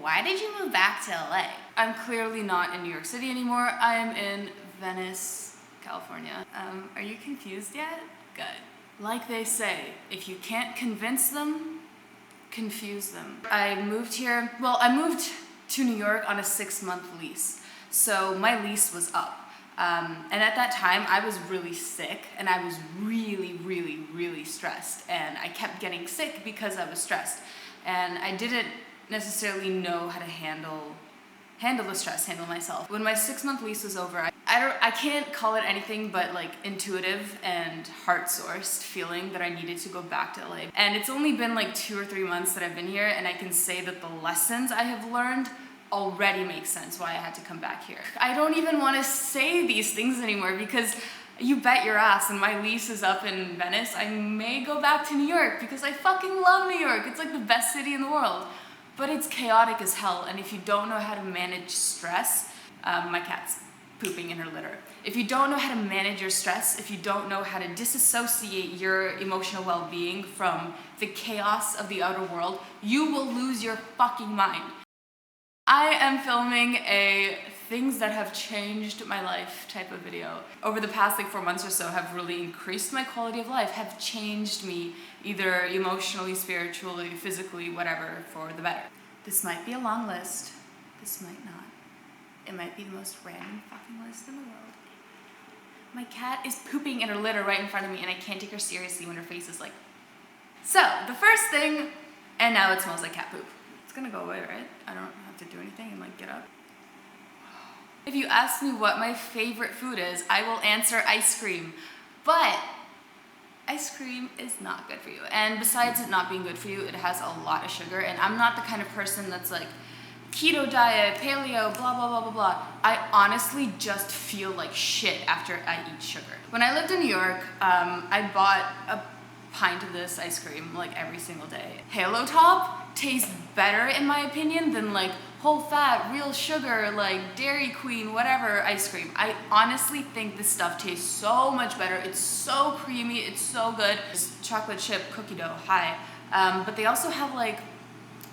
why did you move back to LA? I'm clearly not in New York City anymore. I am in Venice, California. Are you confused yet? Good. Like they say, if you can't convince them, confuse them. I moved here, well, I moved to New York on a 6-month lease. So my lease was up. And at that time, I was really sick and I was really stressed. And I kept getting sick because I was stressed. And I didn't necessarily know how to handle the stress, handle myself. When my 6-month lease was over, I can't call it anything but like intuitive and heart-sourced feeling that I needed to go back to LA. And it's only been like 2 or 3 months that I've been here, and I can say that the lessons I have learned already make sense why I had to come back here. I don't even want to say these things anymore because you bet your ass when my lease is up in Venice, I may go back to New York because I fucking love New York. It's like the best city in the world. But it's chaotic as hell, and if you don't know how to manage stress, my cat's pooping in her litter. If you don't know how to manage your stress, if you don't know how to disassociate your emotional well-being from the chaos of the outer world, you will lose your fucking mind. I am filming a things that have changed my life type of video. Over the past like 4 months or so have really increased my quality of life, have changed me either emotionally, spiritually, physically, whatever, for the better. This might be a long list, this might not. It might be the most random fucking list in the world. My cat is pooping in her litter right in front of me and I can't take her seriously when her face is like... So, the first thing, and now it smells like cat poop. It's gonna go away, right? I don't have to do anything and like get up. If you ask me what my favorite food is, I will answer ice cream. But ice cream is not good for you. And besides it not being good for you, it has a lot of sugar. And I'm not the kind of person that's like, keto diet, paleo, blah, blah, blah, blah, blah. I honestly just feel like shit after I eat sugar. When I lived in New York, I bought a pint of this ice cream like every single day. Halo Top tastes better in my opinion than like whole fat, real sugar, like Dairy Queen, whatever ice cream. I honestly think this stuff tastes so much better. It's so creamy, it's so good. It's chocolate chip cookie dough, hi. But they also have like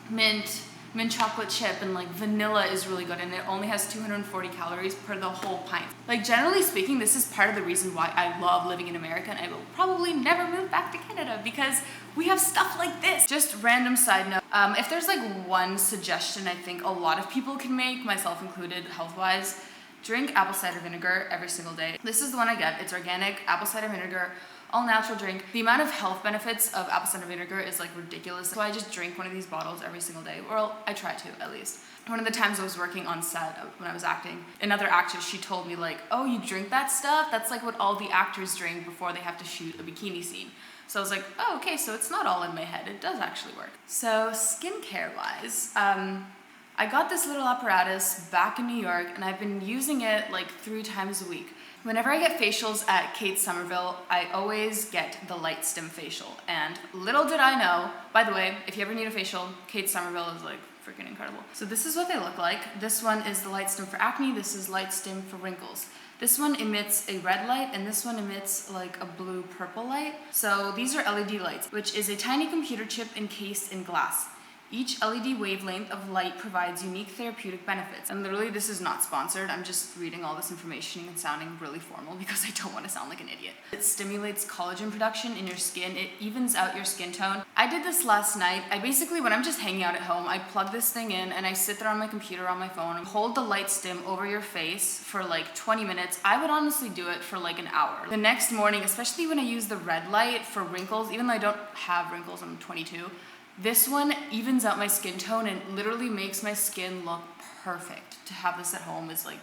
mint chocolate chip, and like vanilla is really good, and it only has 240 calories per the whole pint. Like generally speaking, this is part of the reason why I love living in America and I will probably never move back to Canada because we have stuff like this. Just random side note, if there's like one suggestion I think a lot of people can make, myself included, health-wise, drink apple cider vinegar every single day. This is the one I get. It's organic apple cider vinegar, all natural drink. The amount of health benefits of apple cider vinegar is like ridiculous. So I just drink one of these bottles every single day, or I try to at least. One of the times I was working on set when I was acting, another actress, she told me like, oh, you drink that stuff? That's like what all the actors drink before they have to shoot a bikini scene. So I was like, oh, okay, so it's not all in my head. It does actually work. So skincare wise, I got this little apparatus back in New York and I've been using it like 3 times a week. Whenever I get facials at Kate Somerville, I always get the Light Stim facial. And little did I know, by the way, if you ever need a facial, Kate Somerville is like freaking incredible. So this is what they look like. This one is the Light Stim for acne, this is Light Stim for wrinkles. This one emits a red light and this one emits like a blue-purple light. So these are LED lights, which is a tiny computer chip encased in glass. Each LED wavelength of light provides unique therapeutic benefits. And literally, this is not sponsored. I'm just reading all this information and sounding really formal because I don't want to sound like an idiot. It stimulates collagen production in your skin. It evens out your skin tone. I did this last night. I basically, when I'm just hanging out at home, I plug this thing in and I sit there on my computer, on my phone, and hold the Light Stim over your face for like 20 minutes. I would honestly do it for like an hour. The next morning, especially when I use the red light for wrinkles, even though I don't have wrinkles, I'm 22, this one evens out my skin tone and literally makes my skin look perfect. To have this at home is like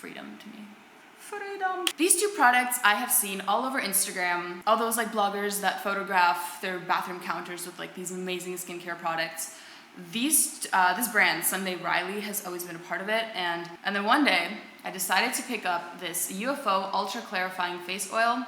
freedom to me. Freedom. These 2 products I have seen all over Instagram, all those like bloggers that photograph their bathroom counters with like these amazing skincare products. This brand, Sunday Riley, has always been a part of it, and then one day I decided to pick up this UFO Ultra Clarifying Face Oil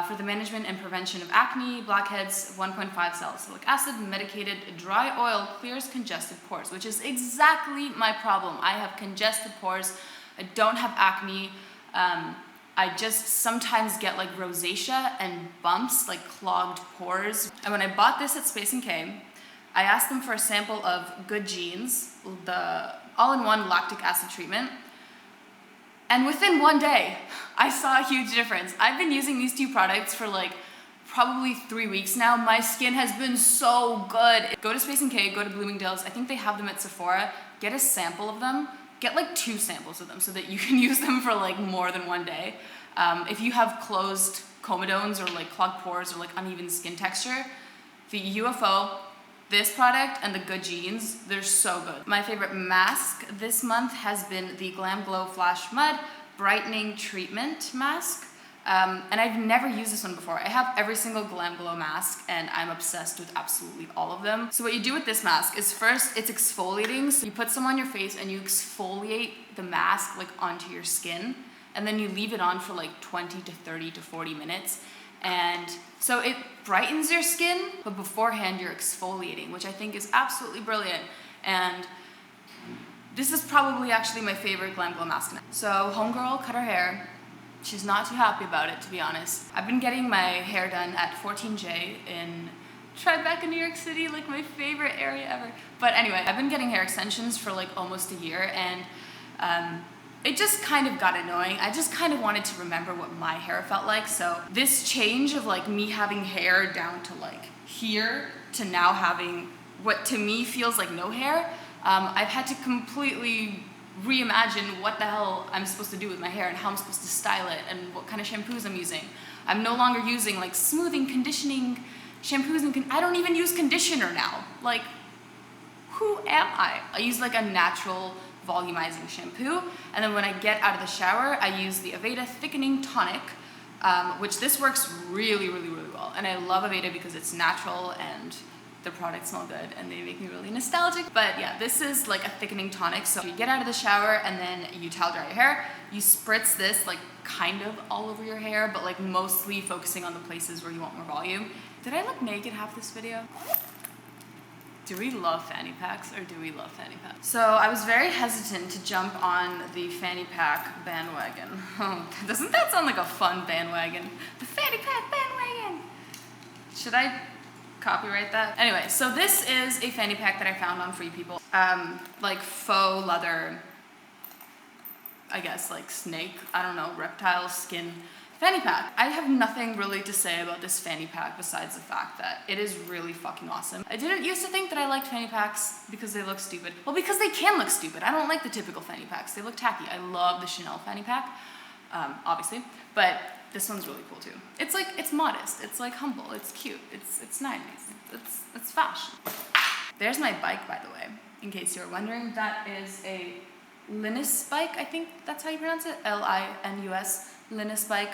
for the management and prevention of acne, blackheads, 1.5 salicylic acid, medicated dry oil, clears congested pores, which is exactly my problem. I have congested pores. I don't have acne. I just sometimes get like rosacea and bumps, like clogged pores. And when I bought this at Space & K, I asked them for a sample of Good Genes, the all-in-one lactic acid treatment. And within one day, I saw a huge difference. I've been using these two products for like probably 3 weeks now. My skin has been so good. Go to Space NK, go to Bloomingdale's. I think they have them at Sephora. Get a sample of them. Get like 2 samples of them so that you can use them for like more than one day. If you have closed comedones or like clogged pores or like uneven skin texture, the UFO, this product, and the Good Genes, they're so good. My favorite mask this month has been the Glam Glow Flash Mud Brightening Treatment Mask. And I've never used this one before. I have every single Glam Glow mask and I'm obsessed with absolutely all of them. So what you do with this mask is first, it's exfoliating. So you put some on your face and you exfoliate the mask like onto your skin. And then you leave it on for like 20 to 30 to 40 minutes. And so it brightens your skin, but beforehand you're exfoliating, which I think is absolutely brilliant. And this is probably actually my favorite Glam Glow mask. So homegirl cut her hair. She's not too happy about it, to be honest. I've been getting my hair done at 14J in Tribeca, New York City, like my favorite area ever. But anyway, I've been getting hair extensions for like almost a year, and it just kind of got annoying. I just kind of wanted to remember what my hair felt like. So this change of like me having hair down to like here to now having what to me feels like no hair, I've had to completely reimagine what the hell I'm supposed to do with my hair and how I'm supposed to style it and what kind of shampoos I'm using. I'm no longer using like smoothing, conditioning shampoos, and I don't even use conditioner now. Like, who am I? I use like a natural volumizing shampoo, and then when I get out of the shower, I use the Aveda Thickening Tonic, which this works really, really, really well. And I love Aveda because it's natural and the products smell good and they make me really nostalgic. But yeah, this is like a thickening tonic. So you get out of the shower and then you towel dry your hair. You spritz this like kind of all over your hair, but like mostly focusing on the places where you want more volume. Did I look naked half this video? Do we love fanny packs or do we love fanny packs? So I was very hesitant to jump on the fanny pack bandwagon. Oh, doesn't that sound like a fun bandwagon? The fanny pack bandwagon. Should I copyright that? Anyway, so this is a fanny pack that I found on Free People. Like faux leather, I guess like snake, I don't know, reptile skin fanny pack. I have nothing really to say about this fanny pack besides the fact that it is really fucking awesome. I didn't used to think that I liked fanny packs because they look stupid. Well, because they can look stupid. I don't like the typical fanny packs. They look tacky. I love the Chanel fanny pack, obviously, but this one's really cool too. It's like, it's modest, it's like humble, it's cute, it's nice, it's fashion. There's my bike, by the way, in case you're wondering. That is a Linus bike, I think that's how you pronounce it, Linus, Linus bike.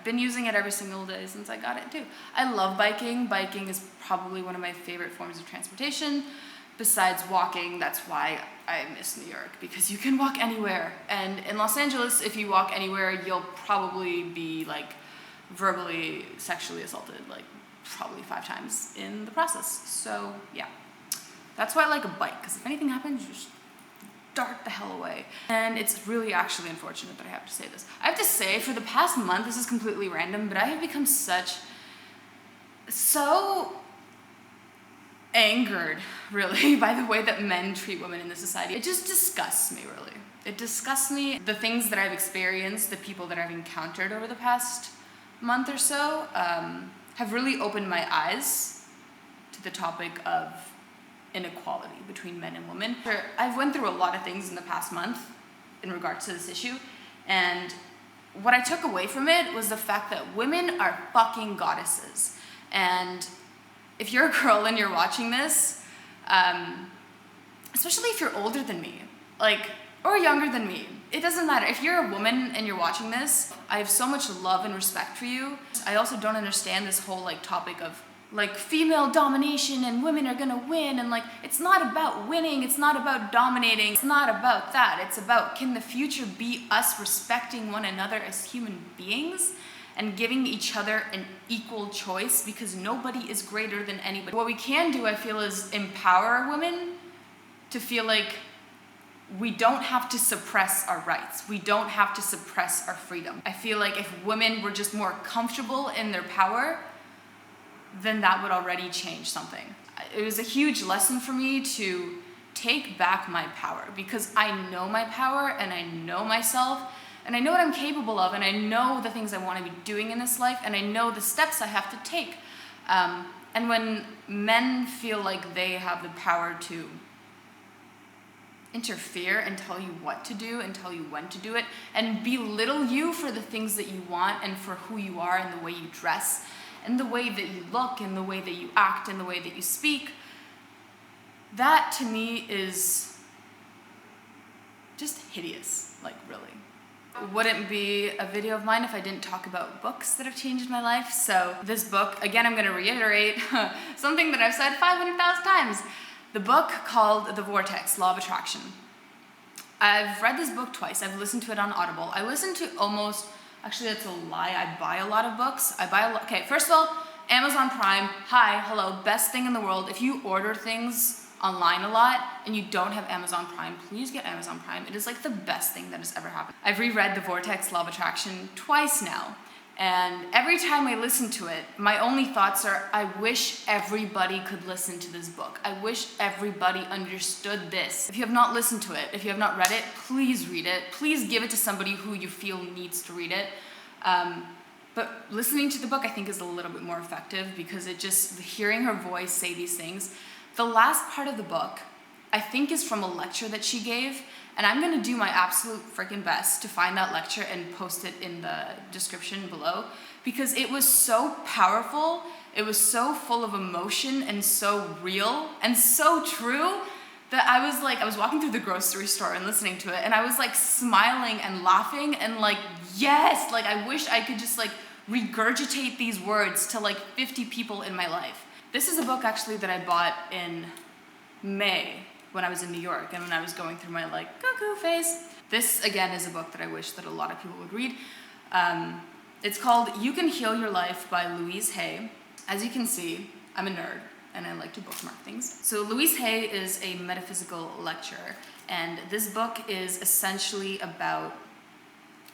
Been using it every single day since I got it too. I love biking. Biking is probably one of my favorite forms of transportation. Besides walking, that's why I miss New York, because you can walk anywhere. And in Los Angeles, if you walk anywhere, you'll probably be like verbally, sexually assaulted, like probably 5 times in the process. So yeah, that's why I like a bike, because if anything happens, you just dart the hell away. And it's really actually unfortunate that I have to say this. I have to say, for the past month, this is completely random, but I have become so angered, really, by the way that men treat women in this society. It just disgusts me, really. It disgusts me. The things that I've experienced, the people that I've encountered over the past month or so, have really opened my eyes to the topic of inequality between men and women. I've went through a lot of things in the past month in regards to this issue, and what I took away from it was the fact that women are fucking goddesses. And if you're a girl and you're watching this, especially if you're older than me, like, or younger than me, it doesn't matter. If you're a woman and you're watching this, I have so much love and respect for you. I also don't understand this whole like topic of like female domination and women are gonna win, and like, it's not about winning, it's not about dominating, it's not about that. It's about, can the future be us respecting one another as human beings and giving each other an equal choice, because nobody is greater than anybody. What we can do, I feel, is empower women to feel like we don't have to suppress our rights. We don't have to suppress our freedom. I feel like if women were just more comfortable in their power, then that would already change something. it was a huge lesson for me to take back my power, because I know my power and I know myself and I know what I'm capable of, and I know the things I want to be doing in this life, and I know the steps I have to take. And when men feel like they have the power to interfere and tell you what to do and tell you when to do it and belittle you for the things that you want and for who you are and the way you dress and the way that you look and the way that you act and the way that you speak, that to me is just hideous, like really. It wouldn't be a video of mine if I didn't talk about books that have changed my life. So this book, again, I'm gonna reiterate something that I've said 500,000 times. The book called The Vortex, Law of Attraction. I've read this book twice. I've listened to it on Audible. I listen to almost, actually that's a lie, I buy a lot of books. Okay, first of all, Amazon Prime, hi, hello, best thing in the world. If you order things online a lot and you don't have Amazon Prime, please get Amazon Prime. It is like the best thing that has ever happened. I've reread The Vortex, Law of Attraction twice now. And every time I listen to it, my only thoughts are, I wish everybody could listen to this book. I wish everybody understood this. If you have not listened to it, if you have not read it, please read it. Please give it to somebody who you feel needs to read it. But listening to the book, I think, is a little bit more effective, because it just, hearing her voice say these things. The last part of the book, I think, is from a lecture that she gave, and I'm gonna do my absolute freaking best to find that lecture and post it in the description below, because it was so powerful, it was so full of emotion and so real and so true that I was walking through the grocery store and listening to it, and I was like smiling and laughing and like, yes, like I wish I could just like regurgitate these words to like 50 people in my life. This is a book actually that I bought in May when I was in New York and when I was going through my like cuckoo phase. This again is a book that I wish that a lot of people would read. It's called You Can Heal Your Life by Louise Hay. As you can see, I'm a nerd and I like to bookmark things. So Louise Hay is a metaphysical lecturer, and this book is essentially about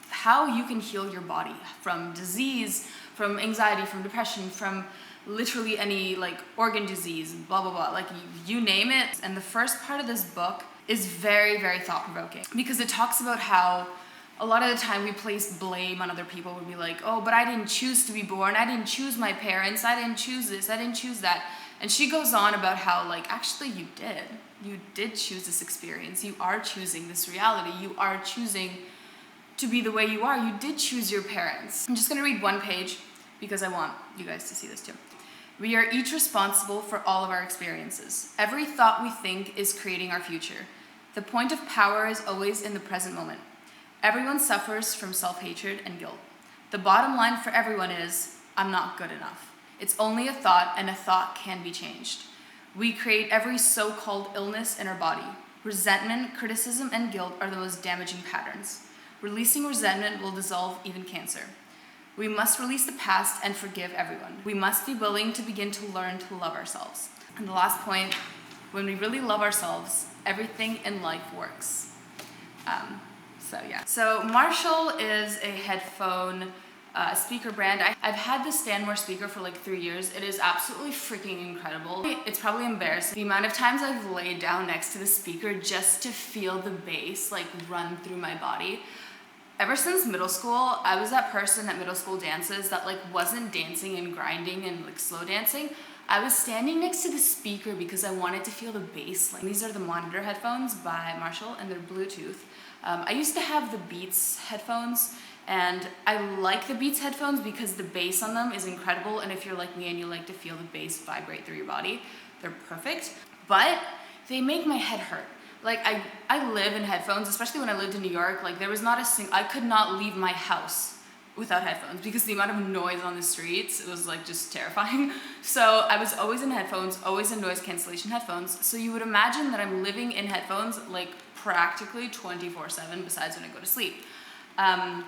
how you can heal your body from disease, from anxiety, from depression, from literally any like organ disease, blah, blah, blah, like you name it. And the first part of this book is very, very thought-provoking, because it talks about how a lot of the time we place blame on other people. We'd be like, oh, but I didn't choose to be born. I didn't choose my parents. I didn't choose this. I didn't choose that. And she goes on about how like, actually you did. You did choose this experience. You are choosing this reality. You are choosing to be the way you are. You did choose your parents. I'm just gonna read one page because I want you guys to see this too. We are each responsible for all of our experiences. Every thought we think is creating our future. The point of power is always in the present moment. Everyone suffers from self-hatred and guilt. The bottom line for everyone is, I'm not good enough. It's only a thought, and a thought can be changed. We create every so-called illness in our body. Resentment, criticism, and guilt are the most damaging patterns. Releasing resentment will dissolve even cancer. We must release the past and forgive everyone. We must be willing to begin to learn to love ourselves. And the last point, when we really love ourselves, everything in life works. So Marshall is a headphone speaker brand. I've had the Stanmore speaker for like 3 years. It is absolutely freaking incredible. It's probably embarrassing the amount of times I've laid down next to the speaker just to feel the bass like run through my body. Ever since middle school, I was that person at middle school dances that like wasn't dancing and grinding and like slow dancing. I was standing next to the speaker because I wanted to feel the bass. Like, these are the Monitor headphones by Marshall, and they're Bluetooth. I used to have the Beats headphones, and I like the Beats headphones because the bass on them is incredible, and if you're like me and you like to feel the bass vibrate through your body, they're perfect. But they make my head hurt. Like, I live in headphones, especially when I lived in New York. Like, there was not I could not leave my house without headphones because the amount of noise on the streets, it was like just terrifying. So I was always in headphones, always in noise cancellation headphones. So you would imagine that I'm living in headphones like practically 24/7 besides when I go to sleep. And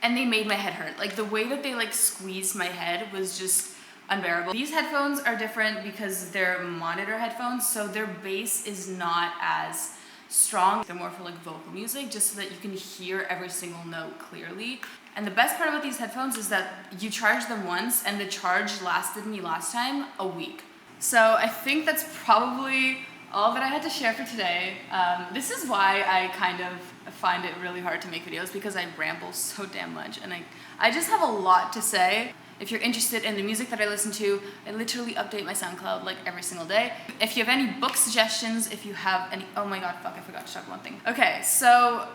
they made my head hurt. Like, the way that they like squeezed my head was just unbearable. These headphones are different because they're Monitor headphones, so their bass is not as strong. They're more for like vocal music, just so that you can hear every single note clearly. And the best part about these headphones is that you charge them once, and the charge lasted me last time a week. So I think that's probably all that I had to share for today. This is why I kind of find it really hard to make videos, because I ramble so damn much, and I just have a lot to say. If you're interested in the music that I listen to, I literally update my SoundCloud like every single day. If you have any book suggestions, if you have any, oh my god, fuck, I forgot to talk one thing. Okay, so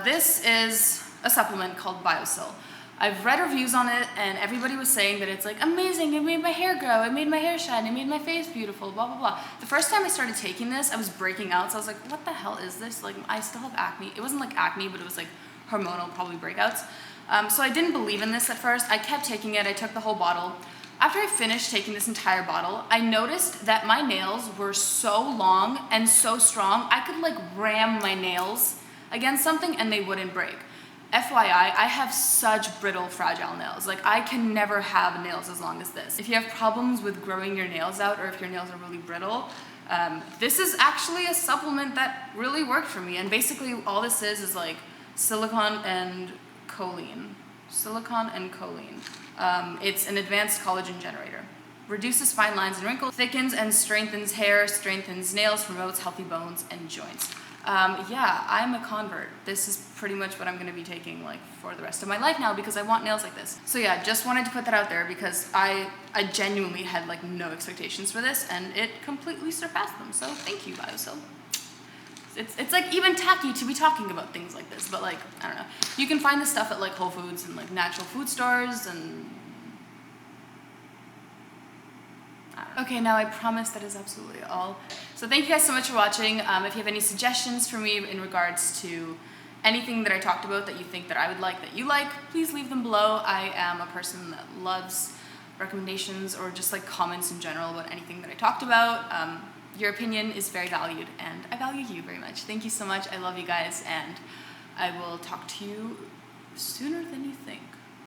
this is a supplement called BioSil. I've read reviews on it, and everybody was saying that it's like amazing, it made my hair grow, it made my hair shine, it made my face beautiful, blah blah blah. The first time I started taking this, I was breaking out, so I was like, what the hell is this? Like, I still have acne. It wasn't like acne, but it was like hormonal, probably breakouts. So I didn't believe in this at first. I kept taking it, I took the whole bottle. After I finished taking this entire bottle, I noticed that my nails were so long and so strong, I could like ram my nails against something and they wouldn't break. FYI, I have such brittle, fragile nails. Like, I can never have nails as long as this. If you have problems with growing your nails out, or if your nails are really brittle, this is actually a supplement that really worked for me. And basically all this is like silicone and choline. Silicone and choline. It's an advanced collagen generator. Reduces fine lines and wrinkles, thickens and strengthens hair, strengthens nails, promotes healthy bones and joints. Yeah, I'm a convert. This is pretty much what I'm going to be taking like for the rest of my life now, because I want nails like this. So yeah, just wanted to put that out there, because I genuinely had like no expectations for this, and it completely surpassed them. So thank you, BioSil. It's like even tacky to be talking about things like this, but like, I don't know. You can find this stuff at like Whole Foods and like natural food stores and... Okay, now I promise that is absolutely all. So thank you guys so much for watching. If you have any suggestions for me in regards to anything that I talked about that you think that I would like, that you like, please leave them below. I am a person that loves recommendations or just like comments in general about anything that I talked about. Your opinion is very valued, and I value you very much. Thank you so much. I love you guys, and I will talk to you sooner than you think.